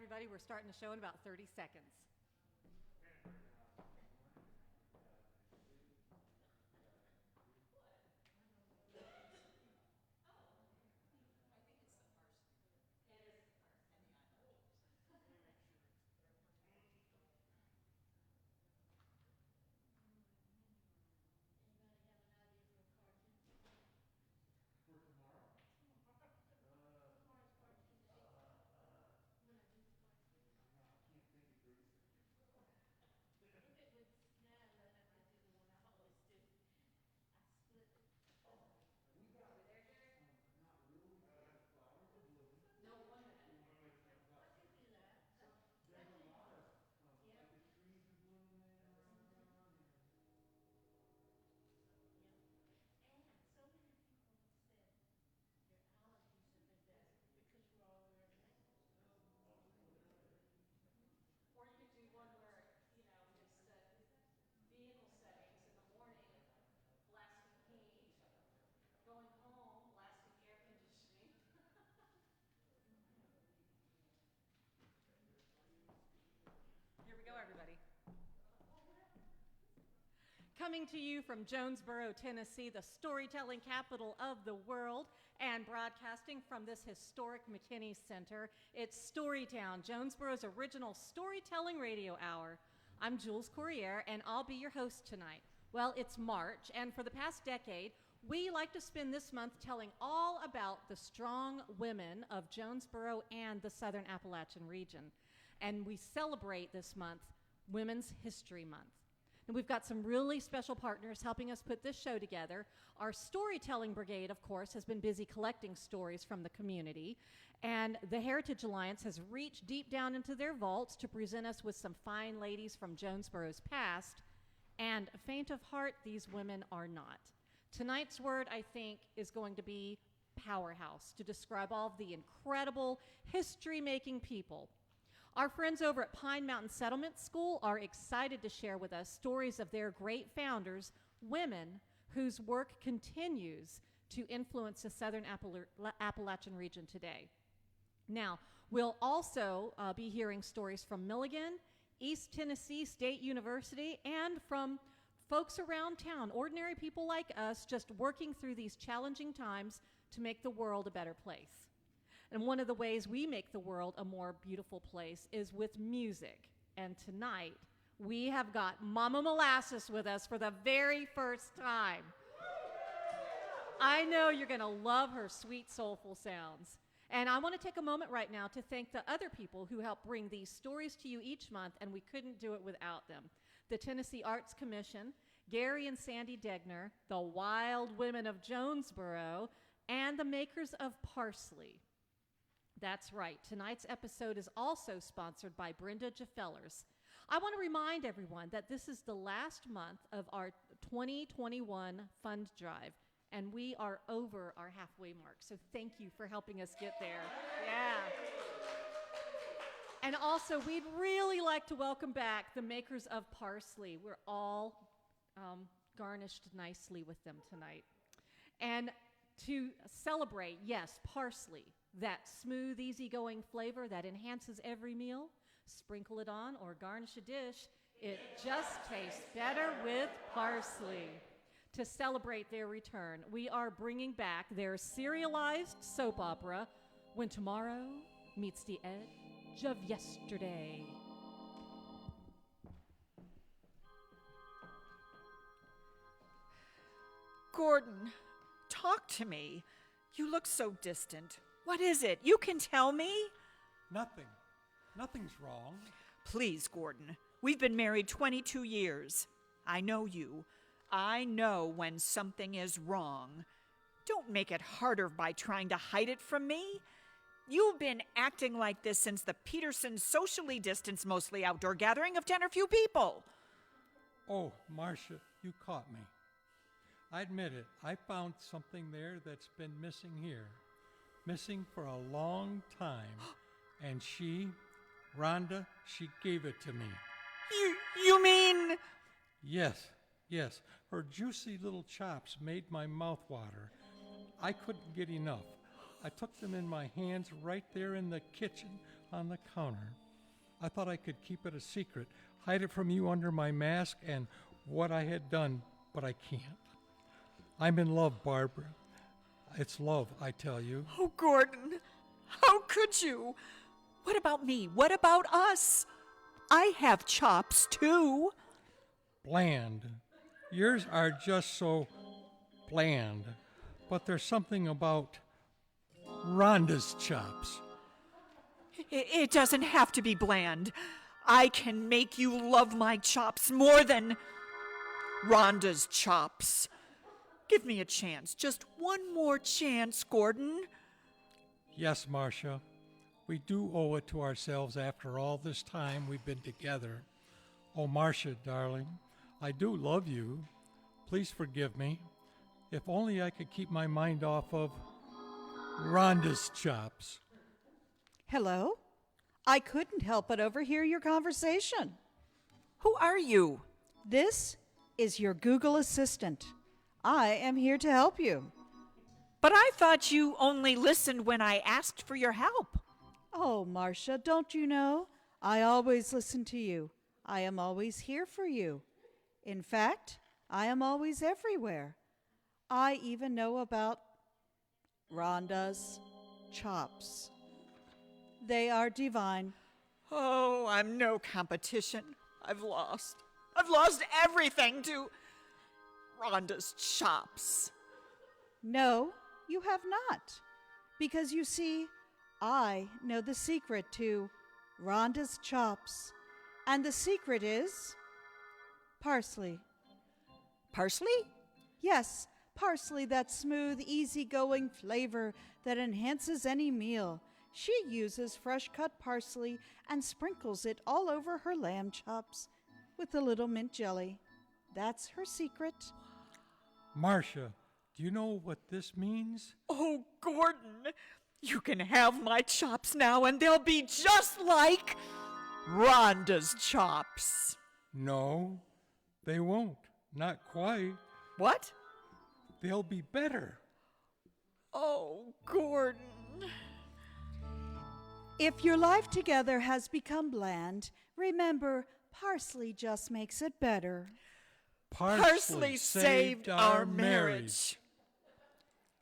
everybody. We're starting the show in about 30 seconds. Here we go, everybody. Coming to you from Jonesboro, Tennessee, the storytelling capital of the world, and broadcasting from this historic McKinney Center, it's StoryTown, Jonesboro's original storytelling radio hour. I'm Jules Courier, and I'll be your host tonight. Well, it's March, and for the past decade, we like to spend this month telling all about the strong women of Jonesboro and the Southern Appalachian region. And we celebrate this month Women's History Month. And we've got some really special partners helping us put this show together. Our storytelling brigade, of course, has been busy collecting stories from the community. And the Heritage Alliance has reached deep down into their vaults to present us with some fine ladies from Jonesboro's past. And faint of heart, these women are not. Tonight's word, I think, is going to be powerhouse to describe all of the incredible history-making people. Our friends over at Pine Mountain Settlement School are excited to share with us stories of their great founders, women whose work continues to influence the Southern Appalachian region today. Now, we'll also be hearing stories from Milligan, East Tennessee State University, and from folks around town, ordinary people like us, just working through these challenging times to make the world a better place. And one of the ways we make the world a more beautiful place is with music. And tonight, we have got Mama Molasses with us for the very first time. I know you're going to love her sweet, soulful sounds. And I want to take a moment right now to thank the other people who help bring these stories to you each month, and we couldn't do it without them. The Tennessee Arts Commission, Gary and Sandy Degner, the Wild Women of Jonesboro, and the makers of Parsley. That's right. Tonight's episode is also sponsored by Brenda Jafellers. I want to remind everyone that this is the last month of our 2021 fund drive, and we are over our halfway mark. So thank you for helping us get there. Yeah. And also, we'd really like to welcome back the makers of Parsley. We're all garnished nicely with them tonight. And to celebrate, yes, parsley, that smooth, easygoing flavor that enhances every meal, sprinkle it on or garnish a dish. It just tastes better with parsley. To celebrate their return, we are bringing back their serialized soap opera, When Tomorrow Meets the Edge of Yesterday. Gordon, talk to me. You look so distant. What is it? You can tell me? Nothing. Nothing's wrong. Please, Gordon. We've been married 22 years. I know you. I know when something is wrong. Don't make it harder by trying to hide it from me. You've been acting like this since the Peterson socially distanced, mostly outdoor gathering of 10 or few people. Oh, Marcia, you caught me. I admit it. I found something there that's been missing here. Missing for a long time. And Rhonda, she gave it to me. You mean? Yes. Her juicy little chops made my mouth water. I couldn't get enough. I took them in my hands right there in the kitchen on the counter. I thought I could keep it a secret, hide it from you under my mask and what I had done, but I can't. I'm in love, Barbara. It's love, I tell you. Oh, Gordon, how could you? What about me? What about us? I have chops, too. Bland. Yours are just so bland. But there's something about Rhonda's chops. It doesn't have to be bland. I can make you love my chops more than Rhonda's chops. Give me a chance, just one more chance, Gordon. Yes, Marcia. We do owe it to ourselves after all this time we've been together. Oh, Marcia, darling, I do love you. Please forgive me. If only I could keep my mind off of Rhonda's chops. Hello? I couldn't help but overhear your conversation. Who are you? This is your Google Assistant. I am here to help you. But I thought you only listened when I asked for your help. Oh, Marcia, don't you know? I always listen to you. I am always here for you. In fact, I am always everywhere. I even know about Rhonda's chops. They are divine. Oh, I'm no competition. I've lost. I've lost everything to Rhonda's chops. No, you have not. Because you see, I know the secret to Rhonda's chops. And the secret is parsley. Parsley? Yes, parsley, that smooth, easygoing flavor that enhances any meal. She uses fresh-cut parsley and sprinkles it all over her lamb chops with a little mint jelly. That's her secret. Marcia, do you know what this means? Oh, Gordon, you can have my chops now and they'll be just like Rhonda's chops. No, they won't. Not quite. What? They'll be better. Oh, Gordon. If your life together has become bland, remember, parsley just makes it better. Parsley saved our marriage.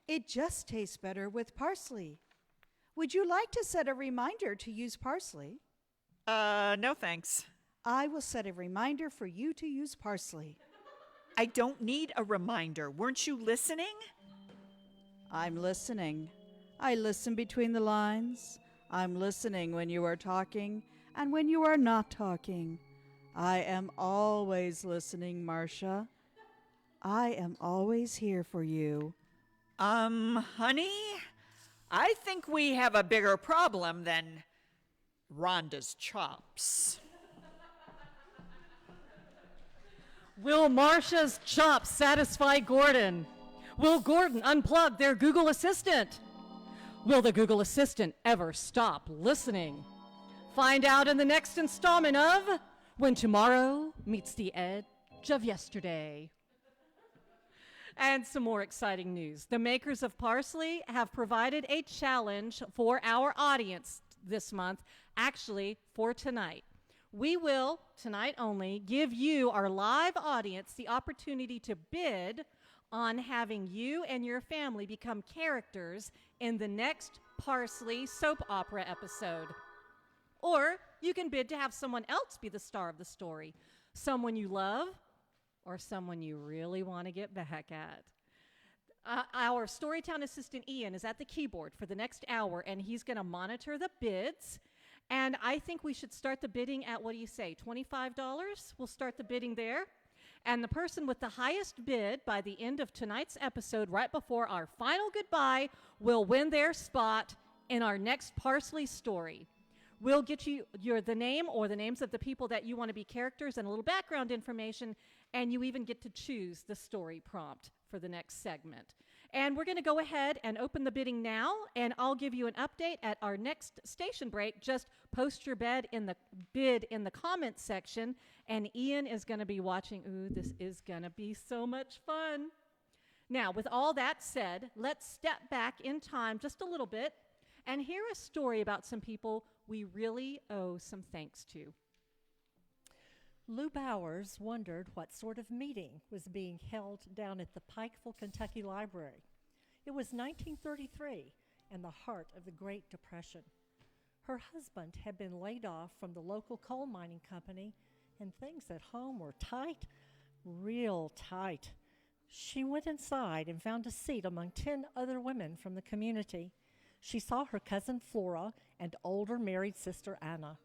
It just tastes better with parsley. Would you like to set a reminder to use parsley? No thanks. I will set a reminder for you to use parsley. I don't need a reminder. Weren't you listening? I'm listening. I listen between the lines. I'm listening when you are talking and when you are not talking. I am always listening, Marcia. I am always here for you. Honey, I think we have a bigger problem than Rhonda's chops. Will Marcia's chops satisfy Gordon? Will Gordon unplug their Google Assistant? Will the Google Assistant ever stop listening? Find out in the next installment of When Tomorrow Meets the Edge of Yesterday. And some more exciting news. The makers of Parsley have provided a challenge for our audience this month, actually for tonight. We will, tonight only, give you, our live audience, the opportunity to bid on having you and your family become characters in the next Parsley soap opera episode. Or you can bid to have someone else be the star of the story, someone you love or someone you really want to get back at. Our StoryTown assistant, Ian, is at the keyboard for the next hour, and he's going to monitor the bids. And I think we should start the bidding at, what do you say, $25? We'll start the bidding there. And the person with the highest bid by the end of tonight's episode, right before our final goodbye, will win their spot in our next Parsley story. We'll get you the name or the names of the people that you want to be characters and a little background information, and you even get to choose the story prompt for the next segment. And we're going to go ahead and open the bidding now, and I'll give you an update at our next station break. Just post your bid in the comments section, and Ian is going to be watching. Ooh, this is going to be so much fun. Now, with all that said, let's step back in time just a little bit and hear a story about some people we really owe some thanks to. Lou Bowers wondered what sort of meeting was being held down at the Pikeville, Kentucky Library. It was 1933 and the heart of the Great Depression. Her husband had been laid off from the local coal mining company, and things at home were tight, real tight. She went inside and found a seat among 10 other women from the community. She saw her cousin Flora and older married sister Anna.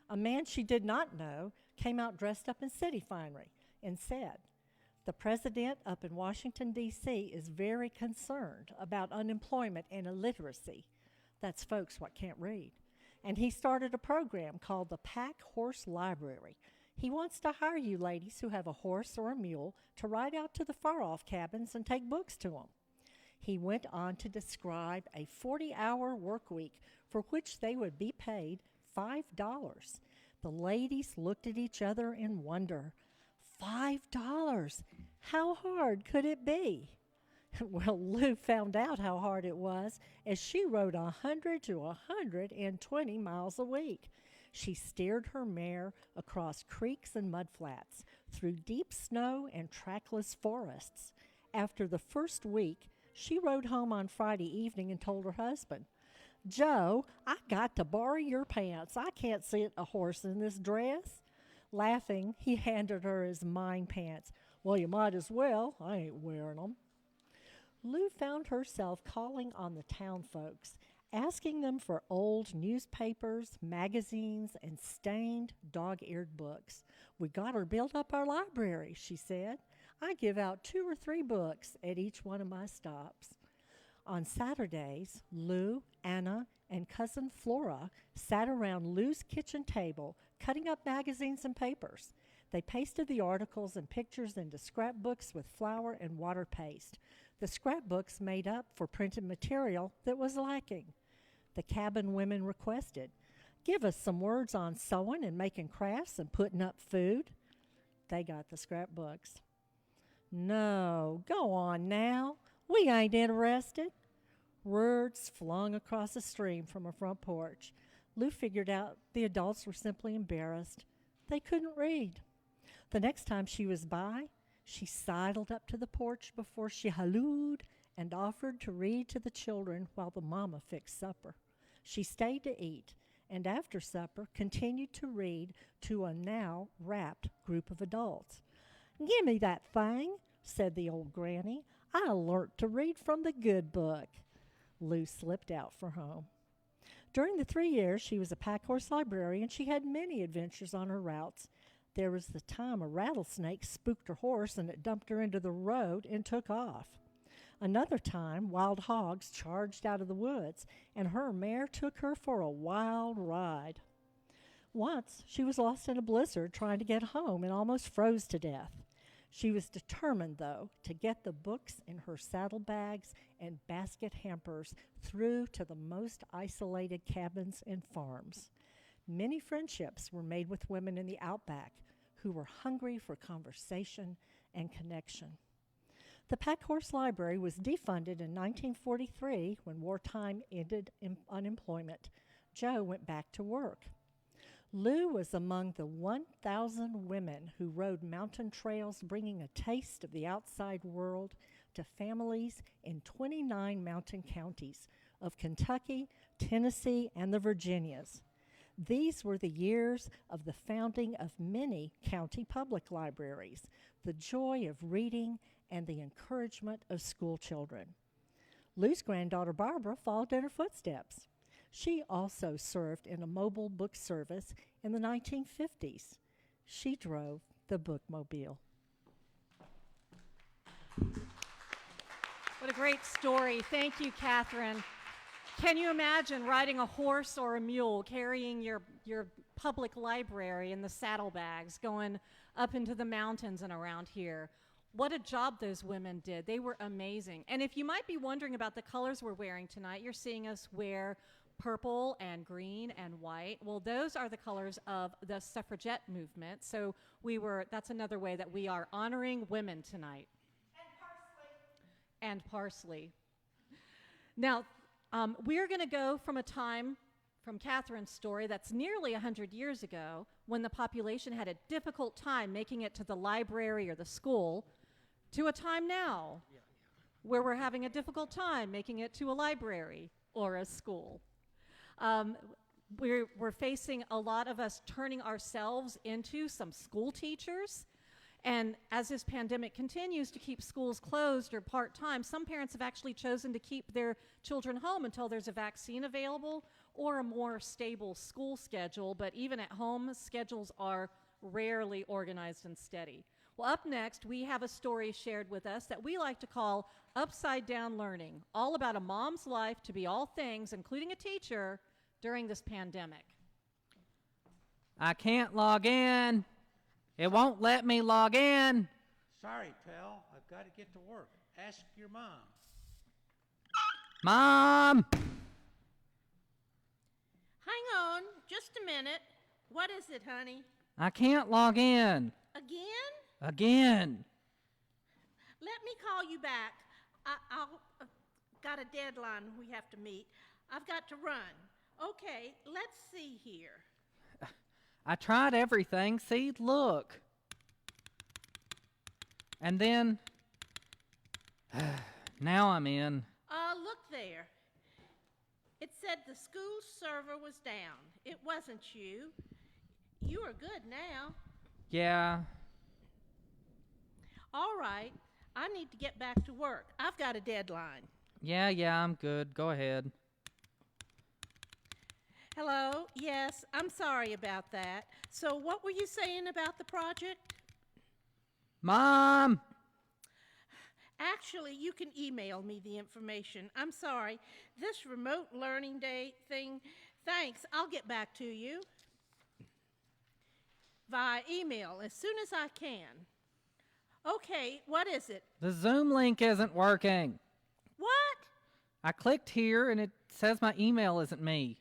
A man she did not know came out dressed up in city finery and said, "The president up in Washington, D.C. is very concerned about unemployment and illiteracy." That's folks what can't read. And he started a program called the Pack Horse Library. He wants to hire you ladies who have a horse or a mule to ride out to the far-off cabins and take books to them. He went on to describe a 40-hour work week for which they would be paid $5. The ladies looked at each other in wonder. $5? How hard could it be? Well, Lou found out how hard it was as she rode 100 to 120 miles a week. She steered her mare across creeks and mudflats, through deep snow and trackless forests. After the first week, she rode home on Friday evening and told her husband, "Joe, I got to borrow your pants. I can't sit a horse in this dress." Laughing, he handed her his mine pants. "Well, you might as well. I ain't wearing them." Lou found herself calling on the town folks, asking them for old newspapers, magazines, and stained, dog-eared books. "We got to build up our library," she said. "I give out 2 or 3 books at each one of my stops." On Saturdays, Lou, Anna, and cousin Flora sat around Lou's kitchen table, cutting up magazines and papers. They pasted the articles and pictures into scrapbooks with flour and water paste. The scrapbooks made up for printed material that was lacking. The cabin women requested, "Give us some words on sewing and making crafts and putting up food." They got the scrapbooks. "No, go on now. We ain't interested." Words flung across the stream from her front porch. Lou figured out the adults were simply embarrassed. They couldn't read. The next time she was by, she sidled up to the porch before she hallooed and offered to read to the children while the mama fixed supper. She stayed to eat, and after supper continued to read to a now rapt group of adults. "Gimme that thing," said the old granny. "I learnt to read from the good book." Lou slipped out for home. During the 3 years she was a pack-horse librarian, she had many adventures on her routes. There was the time a rattlesnake spooked her horse and it dumped her into the road and took off. Another time, wild hogs charged out of the woods, and her mare took her for a wild ride. Once, she was lost in a blizzard trying to get home and almost froze to death. She was determined, though, to get the books in her saddlebags and basket hampers through to the most isolated cabins and farms. Many friendships were made with women in the outback who were hungry for conversation and connection. The Pack Horse Library was defunded in 1943 when wartime ended unemployment. Joe went back to work. Lou was among the 1,000 women who rode mountain trails, bringing a taste of the outside world to families in 29 mountain counties of Kentucky, Tennessee, and the Virginias. These were the years of the founding of many county public libraries, the joy of reading, and the encouragement of school children. Lou's granddaughter Barbara followed in her footsteps. She also served in a mobile book service in the 1950s. She drove the bookmobile. What a great story. Thank you, Catherine. Can you imagine riding a horse or a mule, carrying your public library in the saddlebags, going up into the mountains and around here? What a job those women did. They were amazing. And if you might be wondering about the colors we're wearing tonight, you're seeing us wear purple and green and white. Well, those are the colors of the suffragette movement. So that's another way that we are honoring women tonight. and parsley. Now, we're going to go from a time from Catherine's story that's nearly 100 years ago when the population had a difficult time making it to the library or the school to a time now where we're having a difficult time making it to a library or a school. We're facing a lot of us turning ourselves into some school teachers. And as this pandemic continues to keep schools closed or part-time, some parents have actually chosen to keep their children home until there's a vaccine available or a more stable school schedule. But even at home, schedules are rarely organized and steady. Well, up next, we have a story shared with us that we like to call Upside Down Learning, all about a mom's life to be all things, including a teacher, during this pandemic. I can't log in. It won't let me log in. Sorry, pal. I've got to get to work. Ask your mom. Mom! Hang on just a minute. What is it, honey? I can't log in. Again? Again. Let me call you back. I'll got a deadline we have to meet. I've got to run. Okay, let's see here. I tried everything. See, look. And then, now I'm in. Look there. It said the school server was down. It wasn't you. You are good now. Yeah. All right. I need to get back to work. I've got a deadline. Yeah, I'm good. Go ahead. Hello? Yes, I'm sorry about that. So what were you saying about the project? Mom! Actually, you can email me the information. I'm sorry. This remote learning day thing, thanks. I'll get back to you via email as soon as I can. Okay, what is it? The Zoom link isn't working. What? I clicked here and it says my email isn't me.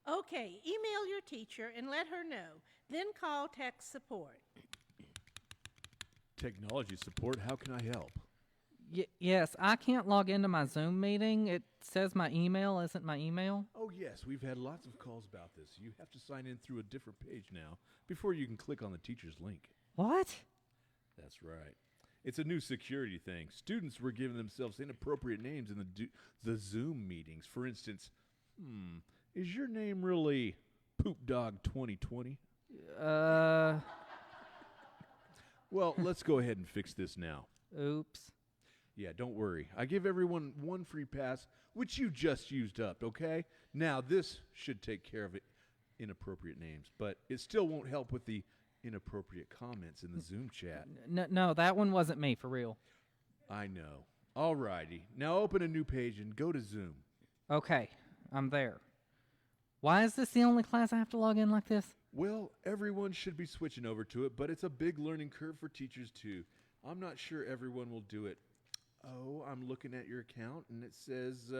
Okay, email your teacher and let her know. Then call tech support. Technology support, how can I help? Yes, I can't log into my Zoom meeting. It says my email isn't my email. Oh, yes, we've had lots of calls about this. You have to sign in through a different page now before you can click on the teacher's link. What? That's right. It's a new security thing. Students were giving themselves inappropriate names in the Zoom meetings. For instance, is your name really Poop Dog 2020? Well, let's go ahead and fix this now. Oops. Yeah, don't worry. I give everyone one free pass, which you just used up, okay? Now, this should take care of it, inappropriate names, but it still won't help with the inappropriate comments in the Zoom chat. No, that one wasn't me, for real. I know. All righty. Now open a new page and go to Zoom. Okay, I'm there. Why is this the only class I have to log in like this? Well, everyone should be switching over to it, but it's a big learning curve for teachers, too. I'm not sure everyone will do it. Oh, I'm looking at your account, and it says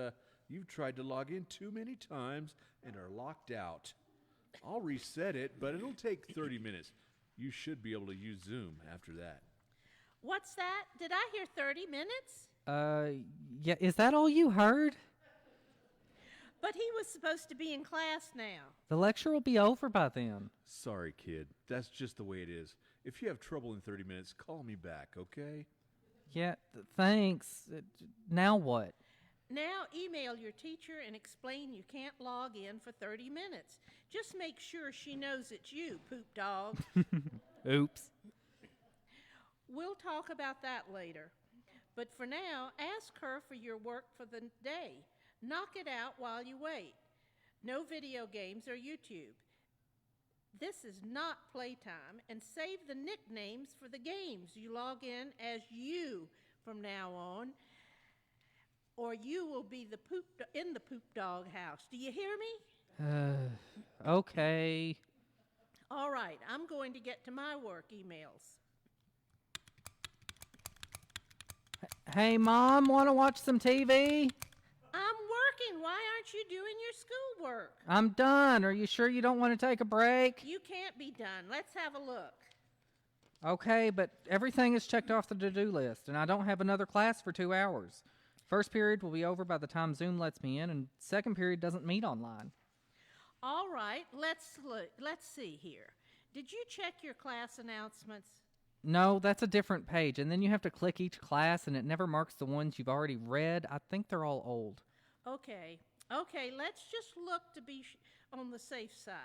you've tried to log in too many times and are locked out. I'll reset it, but it'll take 30 minutes. You should be able to use Zoom after that. What's that? Did I hear 30 minutes? Yeah, is that all you heard? But he was supposed to be in class now. The lecture will be over by then. Sorry, kid. That's just the way it is. If you have trouble in 30 minutes, call me back, okay? Yeah, thanks. Now what? Now email your teacher and explain you can't log in for 30 minutes. Just make sure she knows it's you, Poop Dog. Oops. We'll talk about that later. But for now, ask her for your work for the day. Knock it out while you wait. No video games or YouTube. This is not playtime, and save the nicknames for the games you log in as you from now on, or you will be in the Poop Dog house. Do you hear me? Okay. All right, I'm going to get to my work emails. Hey, Mom, want to watch some TV? I'm working. Why aren't you doing your schoolwork? I'm done. Are you sure you don't want to take a break? You can't be done. Let's have a look. Okay, but everything is checked off the to-do list, and I don't have another class for 2 hours. First period will be over by the time Zoom lets me in, and second period doesn't meet online. All right, let's see here. Did you check your class announcements? No, that's a different page, and then you have to click each class, and it never marks the ones you've already read. I think they're all old. Okay, let's just look to be on the safe side.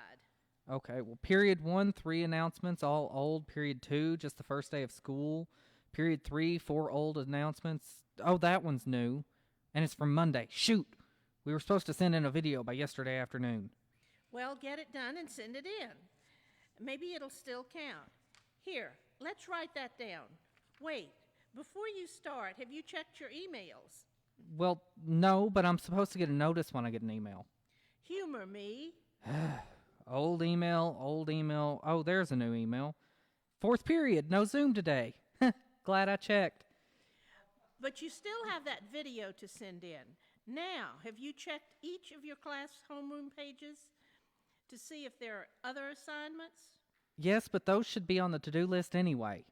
Okay, well, period 1, 3 announcements, all old. Period 2, just the first day of school. Period 3, 4 old announcements. Oh, that one's new, and it's from Monday. Shoot, we were supposed to send in a video by yesterday afternoon. Well, get it done and send it in. Maybe it'll still count. Here, let's write that down. Wait, before you start, have you checked your emails? Well, no, but I'm supposed to get a notice when I get an email. Humor me. Old email. Oh, there's a new email. Fourth period, no Zoom today. Glad I checked. But you still have that video to send in. Now, have you checked each of your class homeroom pages to see if there are other assignments? Yes, but those should be on the to-do list anyway.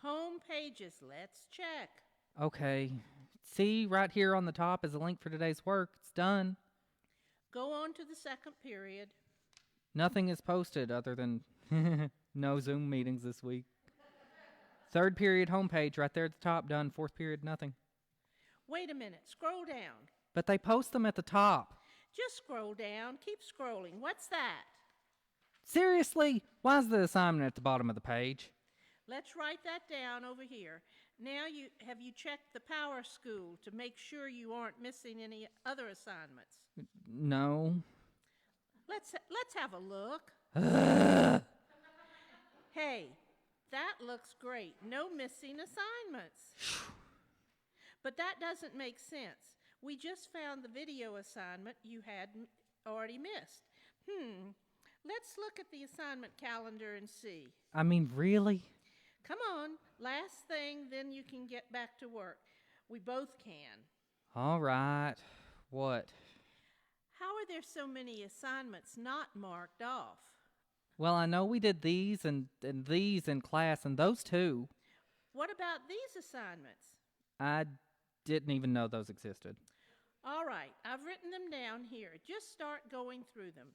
Home pages, let's check. Okay. See, right here on the top is a link for today's work. It's done. Go on to the second period. Nothing is posted other than no Zoom meetings this week. Third period homepage right there at the top, done. Fourth period, nothing. Wait a minute, scroll down. But they post them at the top. Just scroll down, keep scrolling. What's that? Seriously? Why is the assignment at the bottom of the page? Let's write that down over here. Now, have you checked the Power School to make sure you aren't missing any other assignments? No. Let's have a look. Hey, that looks great. No missing assignments. But that doesn't make sense. We just found the video assignment you had already missed. Let's look at the assignment calendar and see. I mean, really? Come on, last thing, then you can get back to work. We both can. All right. What? How are there so many assignments not marked off? Well, I know we did these and these in class, and those too. What about these assignments? I didn't even know those existed. All right, I've written them down here. Just start going through them.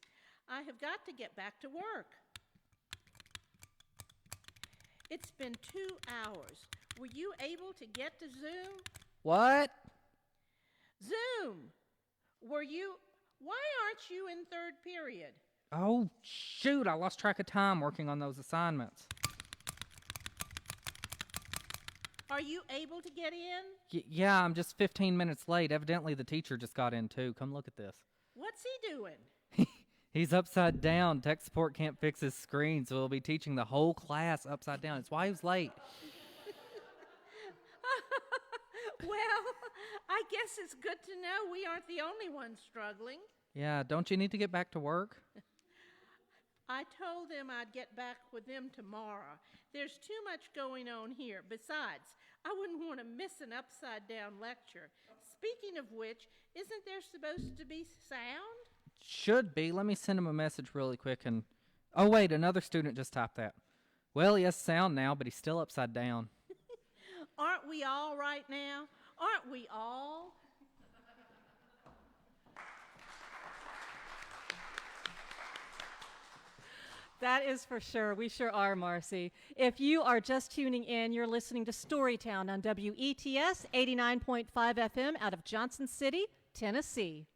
I have got to get back to work. It's been 2 hours. Were you able to get to Zoom? What? Zoom! Why aren't you in third period? Oh, shoot, I lost track of time working on those assignments. Are you able to get in? Yeah, I'm just 15 minutes late. Evidently, the teacher just got in, too. Come look at this. What's he doing? He's upside down. Tech support can't fix his screen, so he'll be teaching the whole class upside down. It's why he was late. Well, I guess it's good to know we aren't the only ones struggling. Yeah, don't you need to get back to work? I told them I'd get back with them tomorrow. There's too much going on here. Besides, I wouldn't want to miss an upside-down lecture. Speaking of which, isn't there supposed to be sound? Should be. Let me send him a message really quick and... Oh, wait, another student just typed that. Well, he has sound now, but he's still upside down. Aren't we all right now? Aren't we all? That is for sure. We sure are, Marcy. If you are just tuning in, you're listening to Storytown on WETS 89.5 FM out of Johnson City, Tennessee.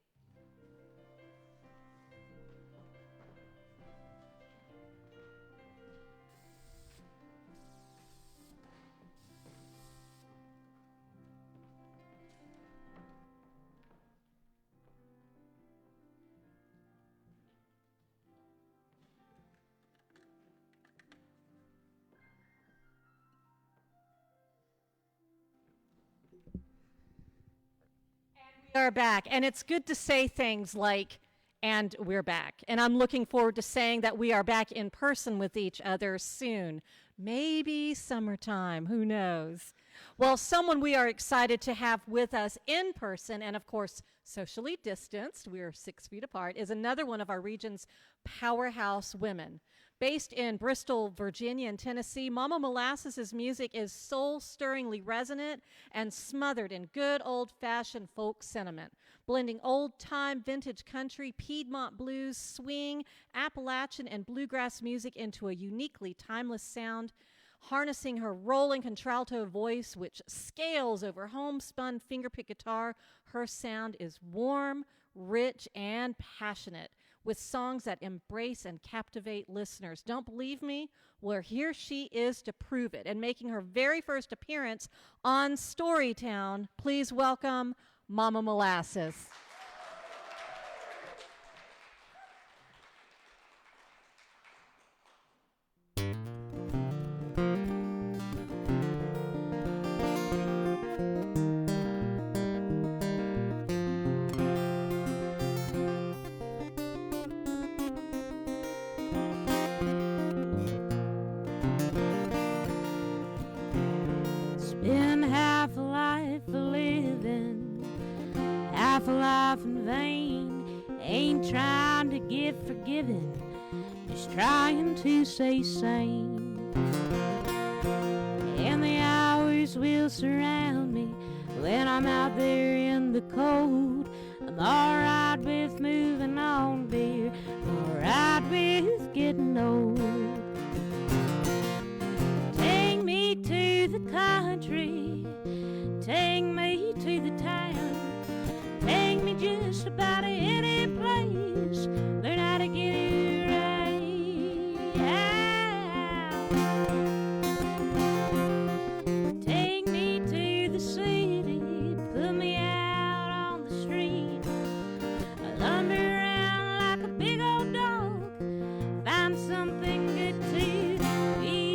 We are back, and it's good to say things like, and we're back. And I'm looking forward to saying that we are back in person with each other soon. Maybe summertime, who knows? Well, someone we are excited to have with us in person, and of course, socially distanced, we are 6 feet apart, is another one of our region's powerhouse women. Based in Bristol, Virginia, and Tennessee, Mama Molasses' music is soul-stirringly resonant and smothered in good old-fashioned folk sentiment, blending old-time vintage country, Piedmont blues, swing, Appalachian, and bluegrass music into a uniquely timeless sound. Harnessing her rolling contralto voice, which scales over homespun fingerpick guitar, her sound is warm, rich, and passionate, with songs that embrace and captivate listeners. Don't believe me? Well, here she is to prove it. And making her very first appearance on Storytown, please welcome Mama Molasses. Spend half a life a living, half a life in vain. Ain't trying to get forgiven, just trying to stay sane. And the hours will surround me when I'm out there in the cold. I'm alright with moving on, dear, alright with getting old. Take me to the country, take me to the town, take me just about any place, learn how to get it right. Take me to the city, put me out on the street, I lumber around like a big old dog, find something good to eat.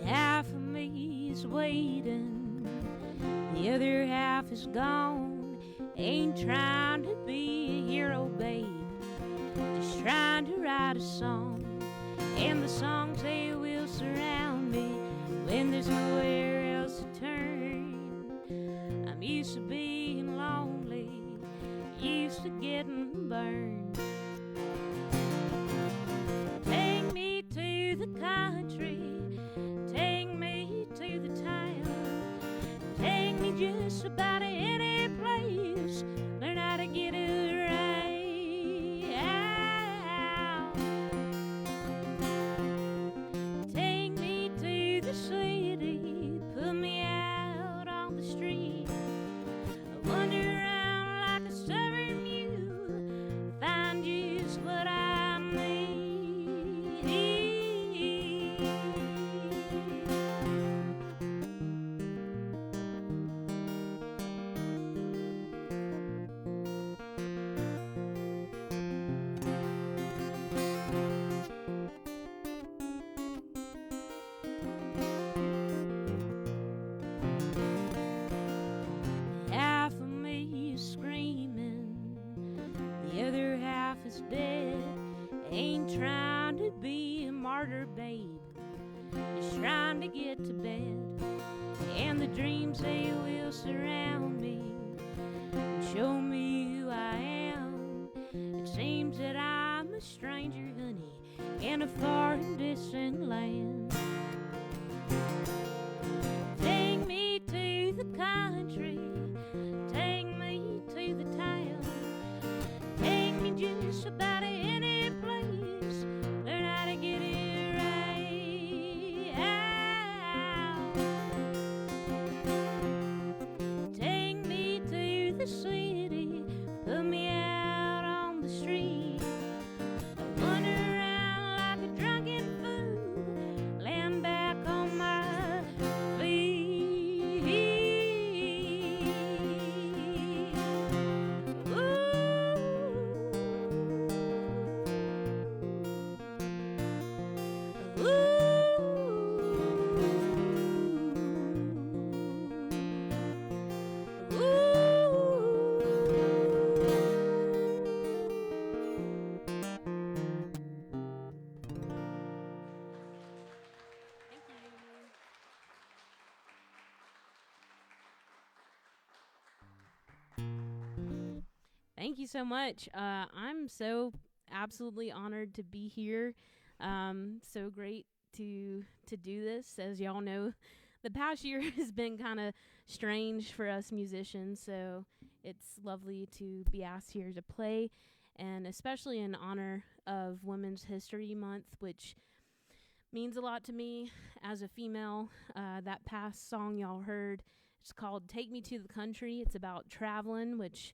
Half of me is waiting, the other half is gone. Ain't trying to be a hero, babe, just trying to write a song. And the songs, they will surround me when there's nowhere else to turn. I'm used to being lonely, used to getting burned. Take me to the country, take me to the town, take me just about any place, learn how to get it right. Take me to the city, put me out on the street, I wander around like a stubborn mule, find just what I need. Half of me is screaming, the other half is dead. Ain't trying to be a martyr, babe, just trying to get to bed. And the dreams, they will surround me and show me who I am. It seems that I'm a stranger, honey, in a far and distant land. Take me to the country, take me to the town, take me just about any place, learn how to get it right. Take me to the city, put me out on the street, I wander around like a drunken fool, Thank you so much. I'm so absolutely honored to be here. So great to do this. As y'all know, the past year has been kind of strange for us musicians, so it's lovely to be asked here to play, and especially in honor of Women's History Month, which means a lot to me as a female. That past song y'all heard, it's called Take Me to the Country. It's about traveling, which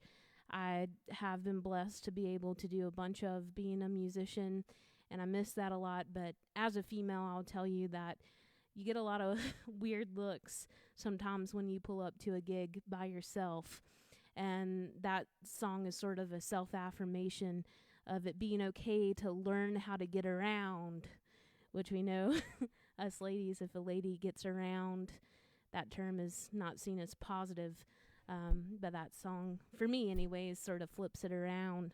I have been blessed to be able to do a bunch of being a musician, and I miss that a lot. But as a female, I'll tell you that you get a lot of weird looks sometimes when you pull up to a gig by yourself. And that song is sort of a self-affirmation of it being okay to learn how to get around, which we know, us ladies, if a lady gets around, that term is not seen as positive. But that song, for me anyways, sort of flips it around.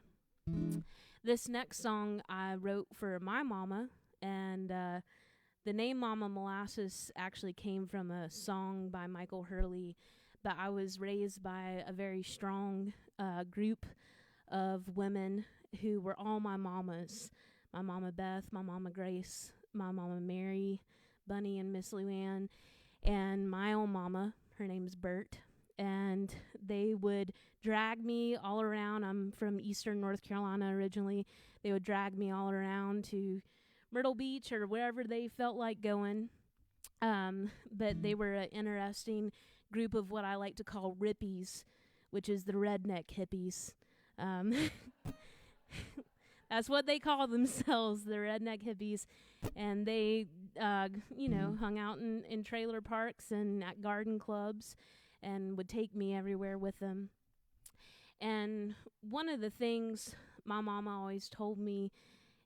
This next song I wrote for my mama, and the name Mama Molasses actually came from a song by Michael Hurley, but I was raised by a very strong group of women who were all my mamas. My Mama Beth, my Mama Grace, my Mama Mary, Bunny, and Miss Luann, and my own mama, her name's Bert. And they would drag me all around. I'm from eastern North Carolina originally. They would drag me all around to Myrtle Beach or wherever they felt like going. But they were an interesting group of what I like to call rippies, which is the redneck hippies. That's what they call themselves, the redneck hippies. And they, hung out in trailer parks and at garden clubs, and would take me everywhere with them. And one of the things my mama always told me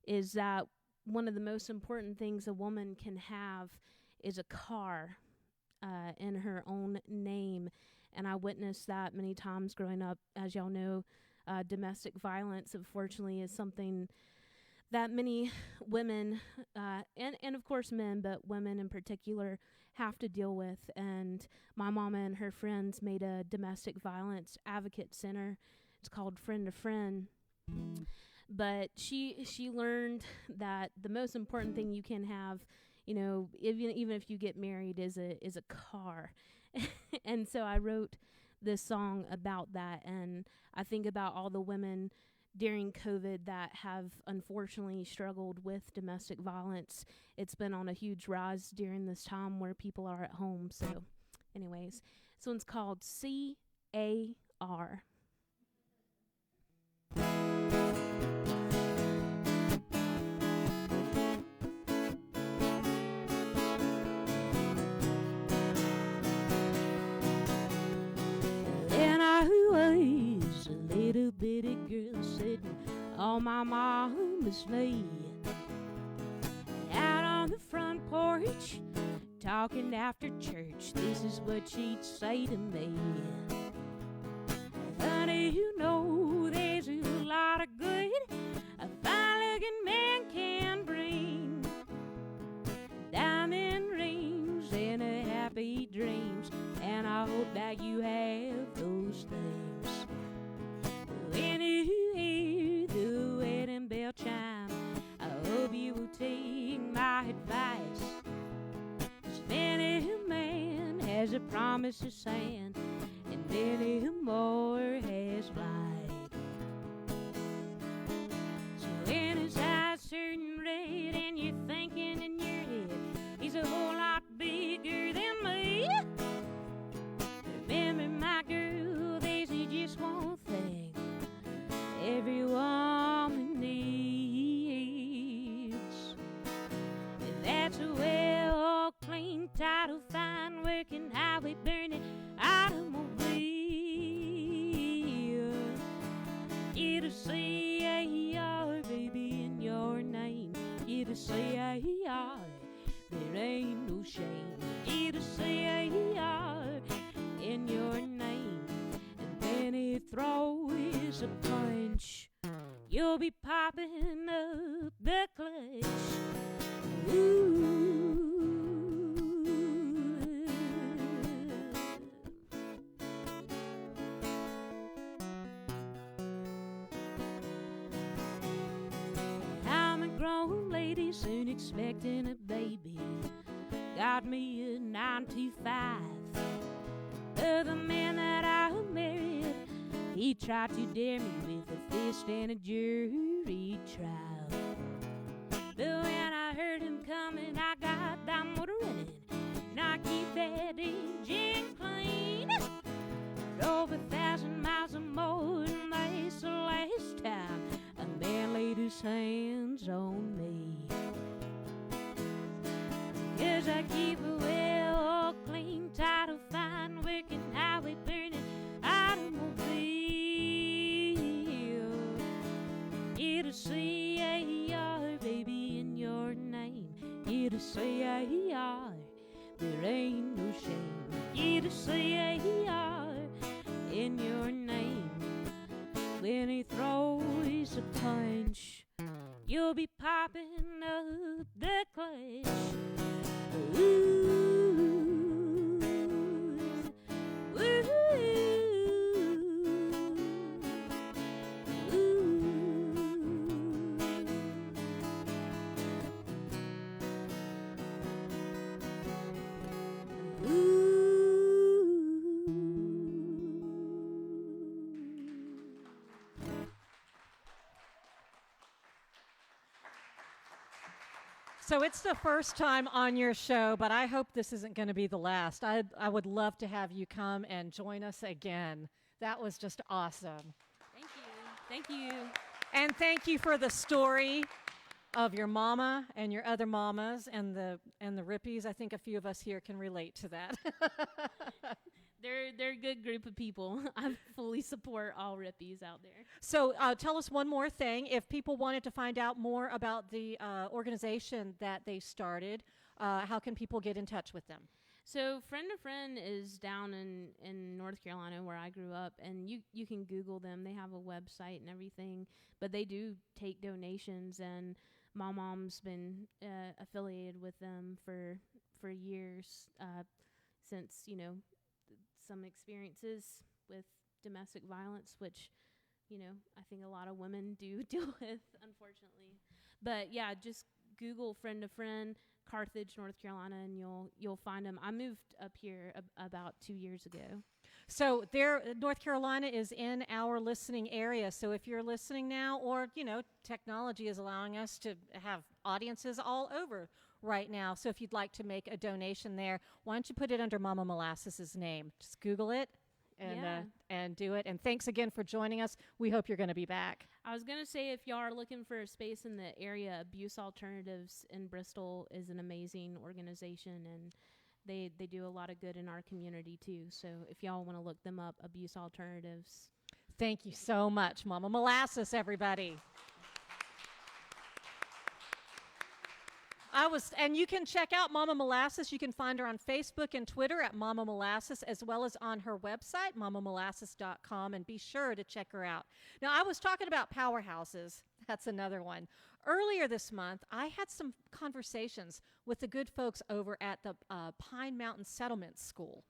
is that one of the most important things a woman can have is a car in her own name. And I witnessed that many times growing up. As y'all know, domestic violence, unfortunately, is something that many women, and of course men, but women in particular, have to deal with. And my mama and her friends made a domestic violence advocate center. It's called Friend to Friend. But she learned that the most important thing you can have, even if you get married, is a car. And so I wrote this song about that, and I think about all the women during COVID that have unfortunately struggled with domestic violence. It's been on a huge rise during this time where people are at home. So anyways, this one's called C-A-R. And I was a little bitty girl sitting on my mama's knee, out on the front porch, talking after church. This is what she'd say to me: honey, there's a lot of good a fine-looking man can bring. Diamond rings and a happy dreams, and I hope that you have those things. When you hear the wedding bell chime, I hope you will take my advice. As many a man has a promise to sand, and many more has lied. So when his eyes turn red and you're thinking in your head he's a whole lot bigger than me, remember, my girl, there's just one thing every woman needs, and that's a well, clean, title, fine, working, highway burning automobile. Get a C-A-R, baby, in your name. Get a C-A-R, there ain't no shame. Get a C-A-R in your name, and when he throws a punch, you'll be popping up the clutch. Ooh. lady, soon expecting a baby. Got me a 925. The man that I married, he tried to dare me with a fist and a jury trial. But when I heard him coming, I got down running, and I keep that engine clean. Drove 1,000 miles or more, and that's the last time a man laid his hands on me. 'Cause I keep a well clean, title, fine, working highway, burning automobile. Get a C-A-R, baby, in your name. Get a C-A-R, there ain't no shame. Get a C-A-R in your name. When he throws a punch, you'll be popping up the clutch. Ooh, ooh, So it's the first time on your show, but I hope this isn't going to be the last. I would love to have you come and join us again. That was just awesome. Thank you. Thank you. And thank you for the story of your mama and your other mamas and the Rippies. I think a few of us here can relate to that. They're a good group of people. I fully support all Rippies out there. So tell us one more thing. If people wanted to find out more about the organization that they started, how can people get in touch with them? So Friend to Friend is down in North Carolina where I grew up, and you can Google them. They have a website and everything, but they do take donations, and my mom's been affiliated with them for years since, you know, some experiences with domestic violence, which, you know, I think a lot of women do deal with, unfortunately. But yeah, just Google Friend to Friend, Carthage, North Carolina, and you'll find them. I moved up here about 2 years ago. So North Carolina is in our listening area. So if you're listening now, or, you know, technology is allowing us to have audiences all over right now. So if you'd like to make a donation there, why don't you put it under Mama Molasses' name? Just Google it and do it. And thanks again for joining us. We hope you're going to be back. I was going to say, if y'all are looking for a space in the area, Abuse Alternatives in Bristol is an amazing organization, and they do a lot of good in our community too. So if y'all want to look them up, Abuse Alternatives. Thank you so much, Mama Molasses, everybody. And you can check out Mama Molasses. You can find her on Facebook and Twitter at Mama Molasses, as well as on her website, mamamolasses.com, and be sure to check her out. Now, I was talking about powerhouses. That's another one. Earlier this month, I had some conversations with the good folks over at the Pine Mountain Settlement School.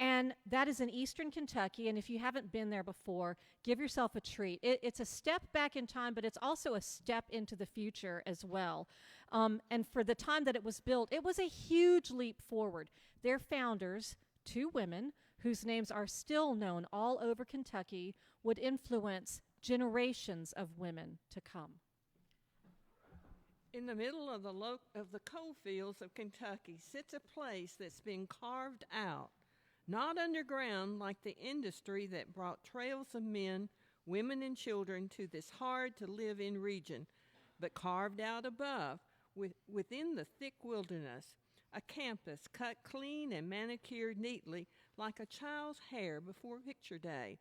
And that is in eastern Kentucky, and if you haven't been there before, give yourself a treat. It's a step back in time, but it's also a step into the future as well. And for the time that it was built, it was a huge leap forward. Their founders, two women, whose names are still known all over Kentucky, would influence generations of women to come. In the middle of the coal fields of Kentucky sits a place that's been carved out, not underground like the industry that brought trails of men, women, and children to this hard-to-live-in region, but carved out above, within the thick wilderness, a campus cut clean and manicured neatly like a child's hair before picture day,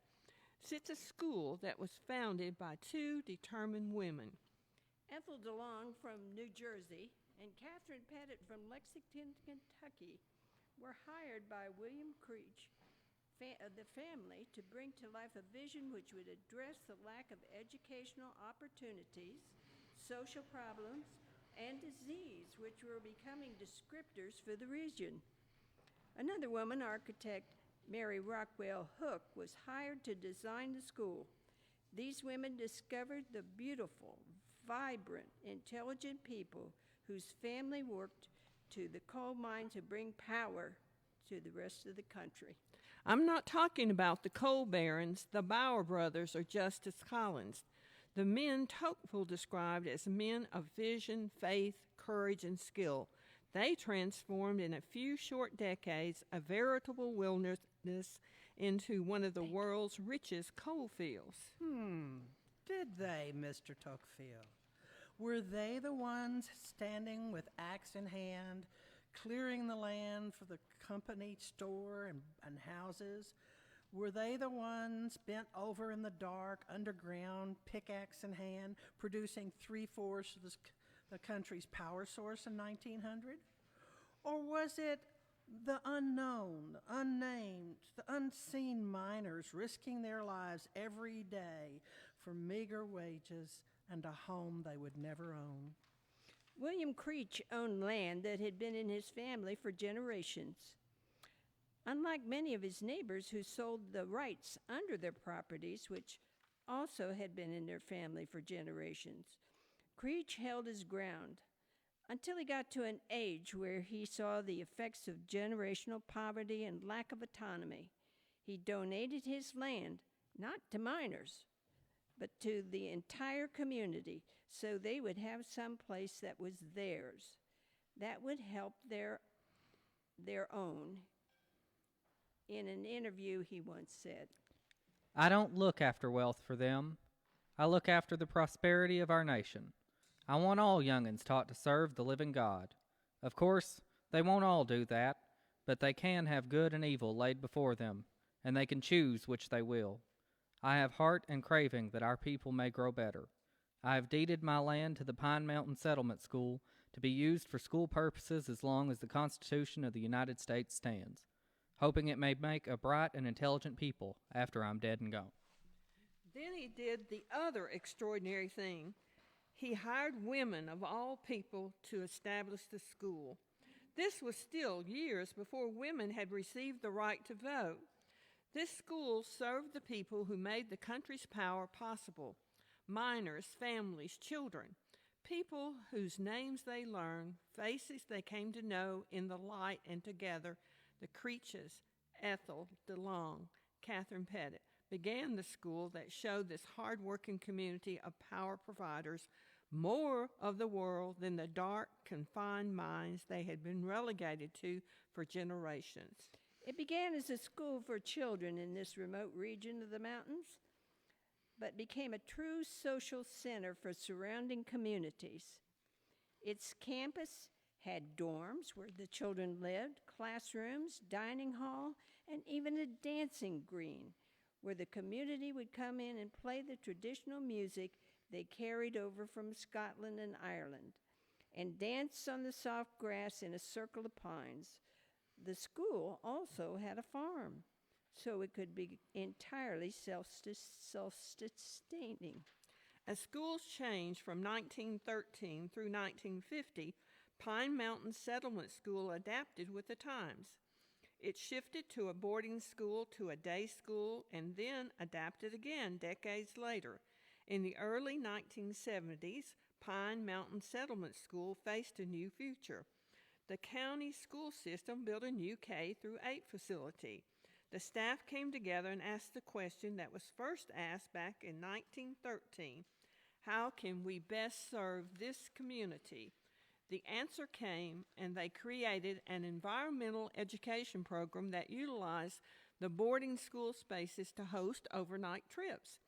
sits a school that was founded by two determined women. Ethel DeLong from New Jersey and Catherine Pettit from Lexington, Kentucky were hired by William Creech, the family, to bring to life a vision which would address the lack of educational opportunities, social problems, and disease, which were becoming descriptors for the region. Another woman, architect Mary Rockwell Hook, was hired to design the school. These women discovered the beautiful, vibrant, intelligent people whose family worked to the coal mine to bring power to the rest of the country. I'm not talking about the coal barons, the Bauer brothers, or Justice Collins. The men Tocqueville described as men of vision, faith, courage, and skill. They transformed in a few short decades a veritable wilderness into one of the world's richest coal fields. Did they, Mr. Tocqueville? Were they the ones standing with axe in hand, clearing the land for the company store and houses? Were they the ones bent over in the dark, underground, pickaxe in hand, producing 3/4 of the country's power source in 1900? Or was it the unknown, the unnamed, the unseen miners risking their lives every day for meager wages and a home they would never own? William Creech owned land that had been in his family for generations. Unlike many of his neighbors who sold the rights under their properties, which also had been in their family for generations, Creech held his ground until he got to an age where he saw the effects of generational poverty and lack of autonomy. He donated his land, not to miners, but to the entire community, so they would have some place that was theirs, that would help their own. In an interview, he once said, I don't look after wealth for them. I look after the prosperity of our nation. I want all young'uns taught to serve the living God. Of course, they won't all do that, but they can have good and evil laid before them, and they can choose which they will. I have heart and craving that our people may grow better. I have deeded my land to the Pine Mountain Settlement School to be used for school purposes as long as the Constitution of the United States stands, hoping it may make a bright and intelligent people after I'm dead and gone. Then he did the other extraordinary thing. He hired women of all people to establish the school. This was still years before women had received the right to vote. This school served the people who made the country's power possible: miners, families, children, people whose names they learned, faces they came to know in the light and together. The Creeches, Ethel, DeLong, Catherine Pettit, began the school that showed this hard-working community of power providers more of the world than the dark, confined mines they had been relegated to for generations. It began as a school for children in this remote region of the mountains, but became a true social center for surrounding communities. Its campus had dorms where the children lived, classrooms, dining hall, and even a dancing green where the community would come in and play the traditional music they carried over from Scotland and Ireland, and dance on the soft grass in a circle of pines. The school also had a farm, so it could be entirely self-sustaining. As schools changed from 1913 through 1950, Pine Mountain Settlement School adapted with the times. It shifted to a boarding school to a day school and then adapted again decades later. In the early 1970s, Pine Mountain Settlement School faced a new future. The county school system built a new K through 8 facility. The staff came together and asked the question that was first asked back in 1913: how can we best serve this community? The answer came, and they created an environmental education program that utilized the boarding school spaces to host overnight trips.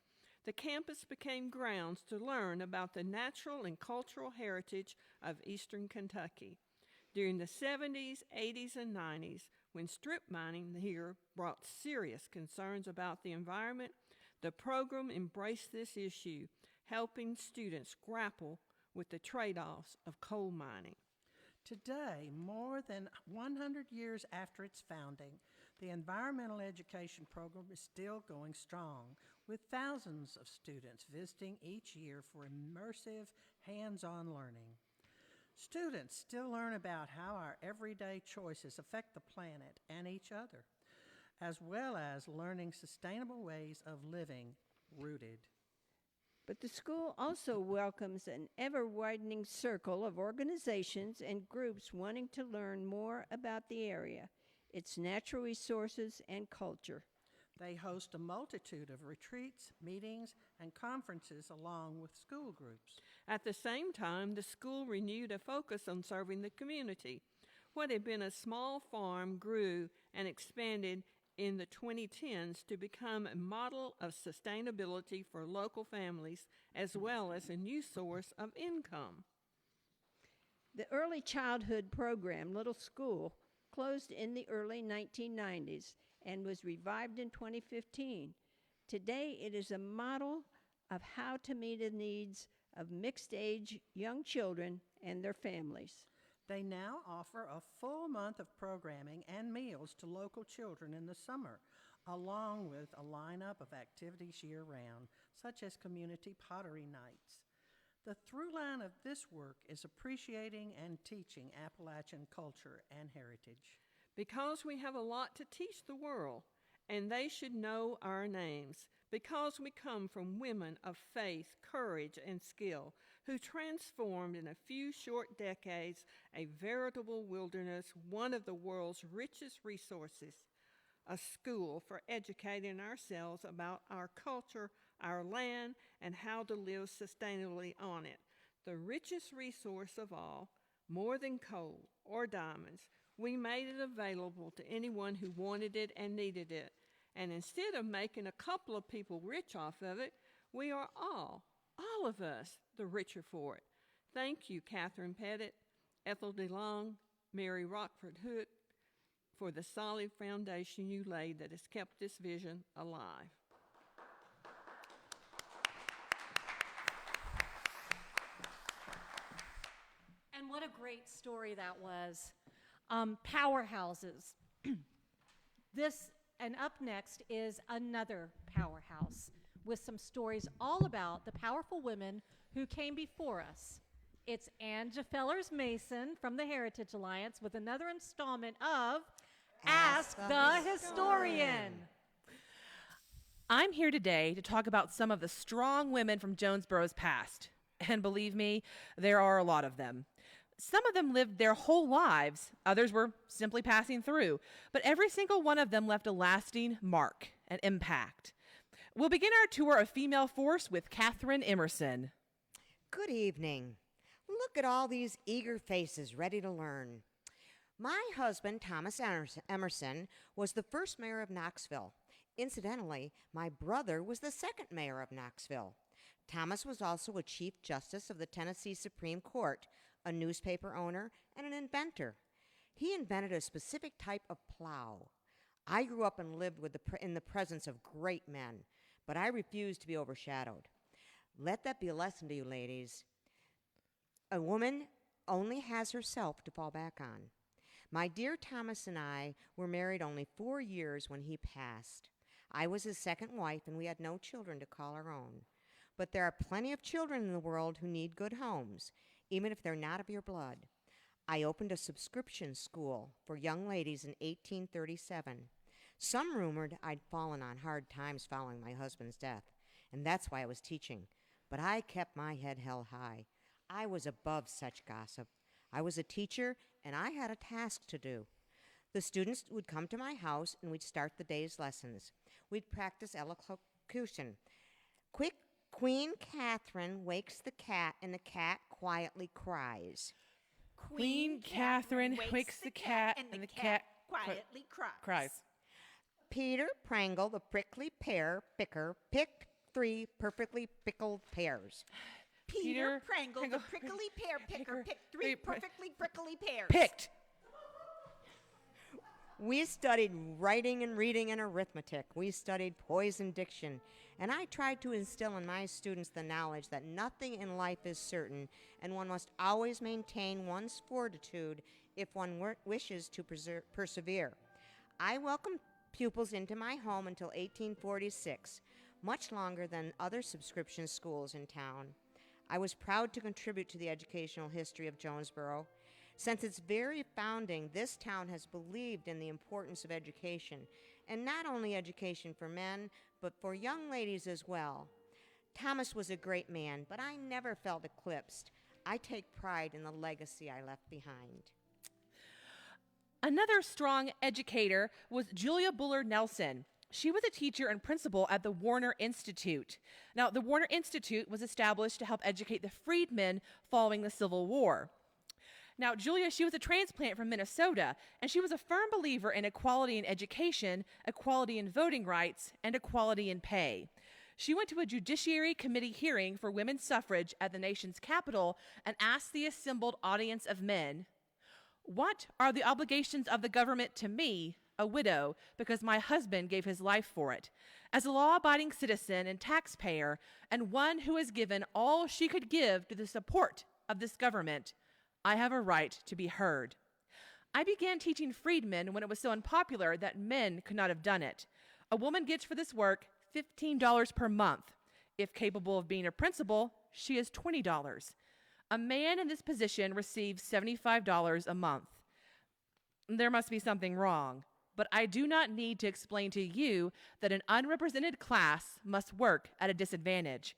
The campus became grounds to learn about the natural and cultural heritage of eastern Kentucky. During the 70s, 80s, and 90s, when strip mining here brought serious concerns about the environment, the program embraced this issue, helping students grapple with the trade-offs of coal mining. Today, more than 100 years after its founding, the environmental education program is still going strong, with thousands of students visiting each year for immersive, hands-on learning. Students still learn about how our everyday choices affect the planet and each other, as well as learning sustainable ways of living rooted. But the school also welcomes an ever-widening circle of organizations and groups wanting to learn more about the area, its natural resources and culture. They host a multitude of retreats, meetings, and conferences along with school groups. At the same time, the school renewed a focus on serving the community. What had been a small farm grew and expanded in the 2010s to become a model of sustainability for local families as well as a new source of income. The early childhood program, Little School, closed in the early 1990s and was revived in 2015. Today, it is a model of how to meet the needs of mixed-age young children and their families. They now offer a full month of programming and meals to local children in the summer, along with a lineup of activities year-round, such as community pottery nights. The through line of this work is appreciating and teaching Appalachian culture and heritage. Because we have a lot to teach the world, and they should know our names, because we come from women of faith, courage, and skill, who transformed in a few short decades a veritable wilderness, one of the world's richest resources, a school for educating ourselves about our culture, our land, and how to live sustainably on it. The richest resource of all, more than coal or diamonds, we made it available to anyone who wanted it and needed it. And instead of making a couple of people rich off of it, we are all of us, the richer for it. Thank you, Catherine Pettit, Ethel DeLong, Mary Rockford Hood, for the solid foundation you laid that has kept this vision alive. And what a great story that was. Powerhouses. And up next is another powerhouse with some stories all about the powerful women who came before us. It's Ann Jafellers Mason from the Heritage Alliance with another installment of Ask the Historian. I'm here today to talk about some of the strong women from Jonesboro's past. And believe me, there are a lot of them. Some of them lived their whole lives, others were simply passing through, but every single one of them left a lasting mark, an impact. We'll begin our tour of Female Force with Catherine Emerson. Good evening. Look at all these eager faces ready to learn. My husband, Thomas Emerson, was the first mayor of Knoxville. Incidentally, my brother was the second mayor of Knoxville. Thomas was also a Chief Justice of the Tennessee Supreme Court, a newspaper owner, and an inventor. He invented a specific type of plow. I grew up and lived in the presence of great men, but I refused to be overshadowed. Let that be a lesson to you, ladies. A woman only has herself to fall back on. My dear Thomas and I were married only 4 years when he passed. I was his second wife, and we had no children to call our own. But there are plenty of children in the world who need good homes, even if they're not of your blood. I opened a subscription school for young ladies in 1837. Some rumored I'd fallen on hard times following my husband's death, and that's why I was teaching. But I kept my head held high. I was above such gossip. I was a teacher, and I had a task to do. The students would come to my house, and we'd start the day's lessons. We'd practice elocution. Quick, Queen Catherine wakes the cat, and the cat quietly cries. Queen Catherine wakes the cat, and the cat quietly cries. Peter Prangle, the prickly pear picker, picked 3 perfectly pickled pears. Peter Prangle, the prickly pear picker, picked 3 perfectly prickly pears. Picked. We studied writing and reading and arithmetic. We studied poise and diction. And I tried to instill in my students the knowledge that nothing in life is certain, and one must always maintain one's fortitude if one wishes to persevere. I welcomed pupils into my home until 1846, much longer than other subscription schools in town. I was proud to contribute to the educational history of Jonesboro. Since its very founding, this town has believed in the importance of education, and not only education for men, but for young ladies as well. Thomas was a great man, but I never felt eclipsed. I take pride in the legacy I left behind. Another strong educator was Julia Bullard Nelson. She was a teacher and principal at the Warner Institute. Now, the Warner Institute was established to help educate the freedmen following the Civil War. Now, Julia, she was a transplant from Minnesota, and she was a firm believer in equality in education, equality in voting rights, and equality in pay. She went to a Judiciary Committee hearing for women's suffrage at the nation's capital and asked the assembled audience of men, "What are the obligations of the government to me, a widow, because my husband gave his life for it? As a law-abiding citizen and taxpayer, and one who has given all she could give to the support of this government, I have a right to be heard." I began teaching freedmen when it was so unpopular that men could not have done it. A woman gets for this work $15 per month. If capable of being a principal, she is $20. A man in this position receives $75 a month. There must be something wrong, but I do not need to explain to you that an unrepresented class must work at a disadvantage.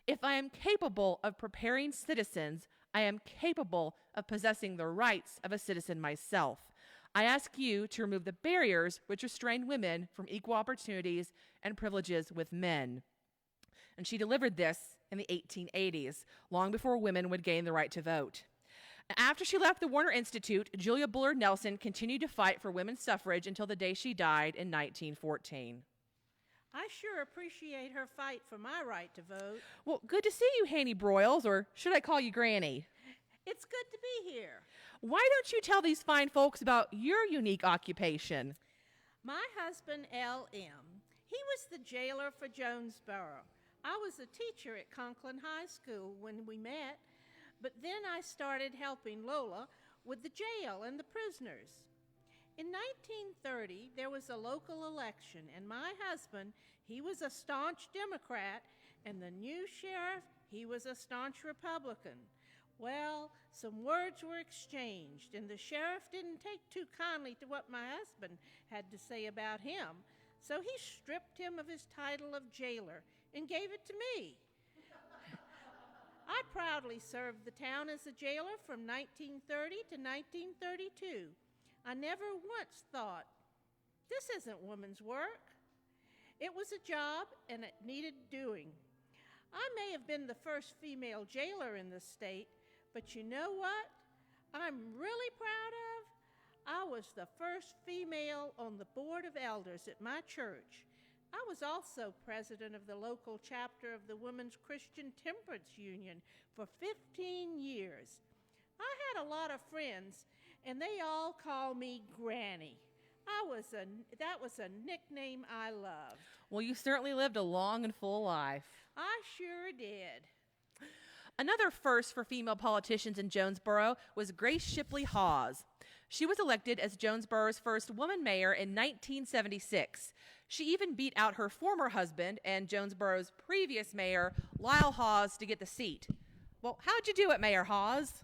If I am capable of preparing citizens, I am capable of possessing the rights of a citizen myself. I ask you to remove the barriers which restrain women from equal opportunities and privileges with men. And she delivered this in the 1880s, long before women would gain the right to vote. After she left the Warner Institute, Julia Bullard Nelson continued to fight for women's suffrage until the day she died in 1914. I sure appreciate her fight for my right to vote. Well, good to see you, Hanny Broyles, or should I call you Granny? It's good to be here. Why don't you tell these fine folks about your unique occupation? My husband, L.M., he was the jailer for Jonesboro. I was a teacher at Conklin High School when we met, but then I started helping Lola with the jail and the prisoners. In 1930, there was a local election, and my husband, he was a staunch Democrat, and the new sheriff, he was a staunch Republican. Well, some words were exchanged, and the sheriff didn't take too kindly to what my husband had to say about him, so he stripped him of his title of jailer and gave it to me. I proudly served the town as a jailer from 1930 to 1932. I never once thought, this isn't woman's work. It was a job, and it needed doing. I may have been the first female jailer in the state, but you know what I'm really proud of? I was the first female on the board of elders at my church. I was also president of the local chapter of the Women's Christian Temperance Union for 15 years. I had a lot of friends, and they all call me Granny. That was a nickname I loved. Well, you certainly lived a long and full life. I sure did. Another first for female politicians in Jonesboro was Grace Shipley Hawes. She was elected as Jonesboro's first woman mayor in 1976. She even beat out her former husband and Jonesboro's previous mayor, Lyle Hawes, to get the seat. Well, how'd you do it, Mayor Hawes?